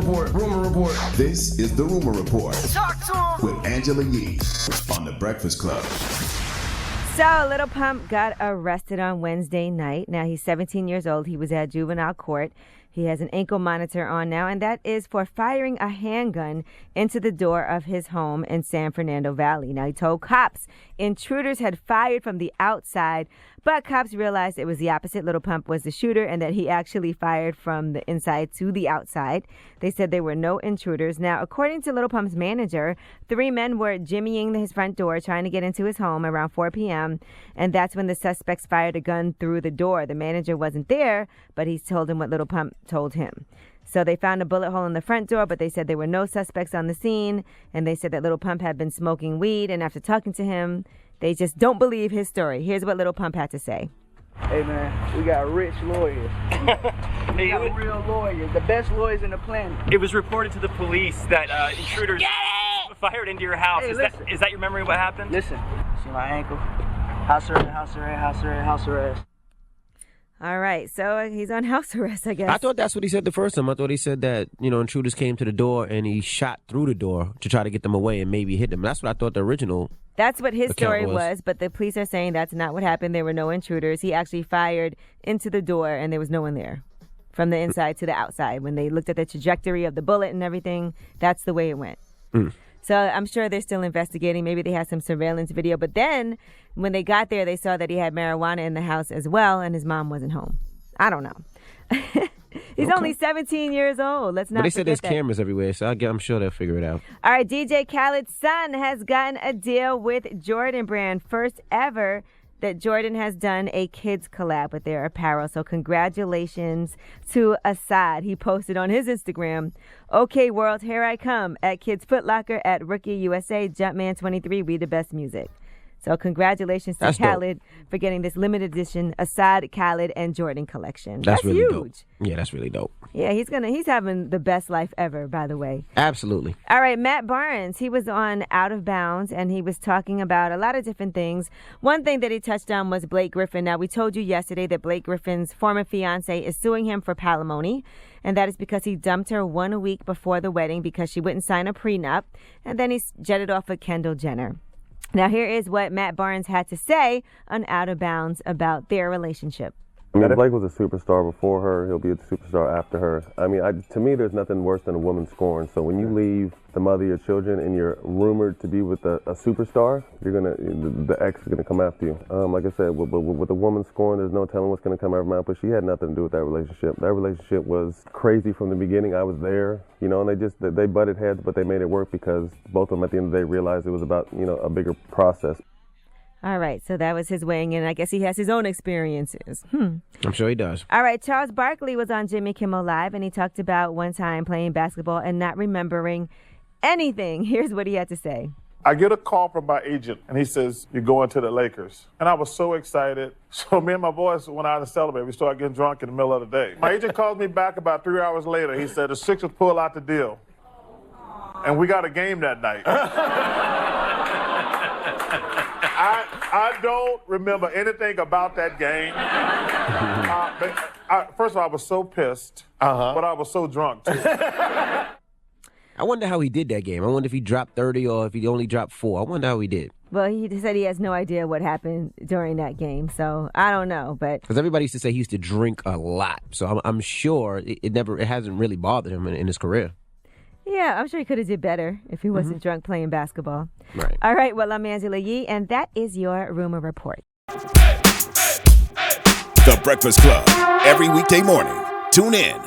Report. Rumor Report. This is the Rumor Report. Talk to him. With Angela Yee on The Breakfast Club. So, Little Pump got arrested on Wednesday night. Now, he's 17 years old. He was at juvenile court. He has an ankle monitor on now, and that is for firing a handgun into the door of his home in San Fernando Valley. Now, he told cops intruders had fired from the outside, but cops realized it was the opposite. Little Pump was the shooter and that he actually fired from the inside to the outside. They said there were no intruders. Now, according to Little Pump's manager, 3 men were jimmying his front door, trying to get into his home around 4 p.m., and that's when the suspects fired a gun through the door. The manager wasn't there, but he told him what Little Pump told him. So they found a bullet hole in the front door, but they said there were no suspects on the scene, and they said that Little Pump had been smoking weed, and after talking to him, they just don't believe his story. Here's what Little Pump had to say. Hey, man, we got rich lawyers. We got real lawyers, the best lawyers in the planet. It was reported to the police that intruders fired into your house. Hey, is that your memory of what happened? Listen, see my ankle? House arrest, house arrest, house arrest, house arrest. All right, so he's on house arrest, I guess. I thought that's what he said the first time. I thought he said that, intruders came to the door and he shot through the door to try to get them away and maybe hit them. That's what I thought the original That's what his story was. was, but the police are saying that's not what happened. There were no intruders. He actually fired into the door and there was no one there from the inside to the outside. When they looked at the trajectory of the bullet and everything, that's the way it went. So I'm sure they're still investigating. Maybe they had some surveillance video. But then when they got there, they saw that he had marijuana in the house as well, and his mom wasn't home. I don't know. He's only 17 years old. Let's not But they said there's that. cameras everywhere, so I'm sure they'll figure it out. All right, DJ Khaled's son has gotten a deal with Jordan Brand. First ever that Jordan has done a kids collab with their apparel. So congratulations to Assad. He posted on his Instagram, "Okay, world, here I come at Kids Foot Locker at Rookie USA, Jumpman 23, we the best music." So congratulations to Khaled for getting this limited edition Assad, Khaled, and Jordan collection. That's really huge. dope. Yeah, that's really dope. Yeah, he's having the best life ever, by the way. Absolutely. All right, Matt Barnes, he was on Out of Bounds, and he was talking about a lot of different things. One thing that he touched on was Blake Griffin. Now, we told you yesterday that Blake Griffin's former fiance is suing him for palimony, and that is because he dumped her 1 week before the wedding because she wouldn't sign a prenup, and then he jetted off with Kendall Jenner. Now, here is what Matt Barnes had to say on Out of Bounds about their relationship. I mean, Blake was a superstar before her. He'll be a superstar after her. I mean, to me, there's nothing worse than a woman scorned. So when you leave the mother of your children and you're rumored to be with a superstar, the ex is gonna come after you. Like I said, with a woman scorned, there's no telling what's gonna come out of her mouth. But she had nothing to do with that relationship. That relationship was crazy from the beginning. I was there, and they butted heads, but they made it work because both of them at the end of the day realized it was about a bigger process. All right, so that was his weighing in. I guess he has his own experiences. I'm sure he does. All right, Charles Barkley was on Jimmy Kimmel Live, and he talked about one time playing basketball and not remembering anything. Here's what he had to say. I get a call from my agent, and he says, "You're going to the Lakers." And I was so excited. So me and my boys went out to celebrate. We started getting drunk in the middle of the day. My agent calls me back about 3 hours later. He said, "The Sixers pulled out the deal." And we got a game that night. I don't remember anything about that game. First of all, I was so pissed, but I was so drunk, too. I wonder how he did that game. I wonder if he dropped 30 or if he only dropped 4. I wonder how he did. Well, he said he has no idea what happened during that game, so I don't know. But because everybody used to say he used to drink a lot, so I'm sure it hasn't really bothered him in his career. yeah, I'm sure he could have did better if he wasn't drunk playing basketball. Right. All right, well, I'm Angela Yee, and that is your Rumor Report. The Breakfast Club. Every weekday morning. Tune in.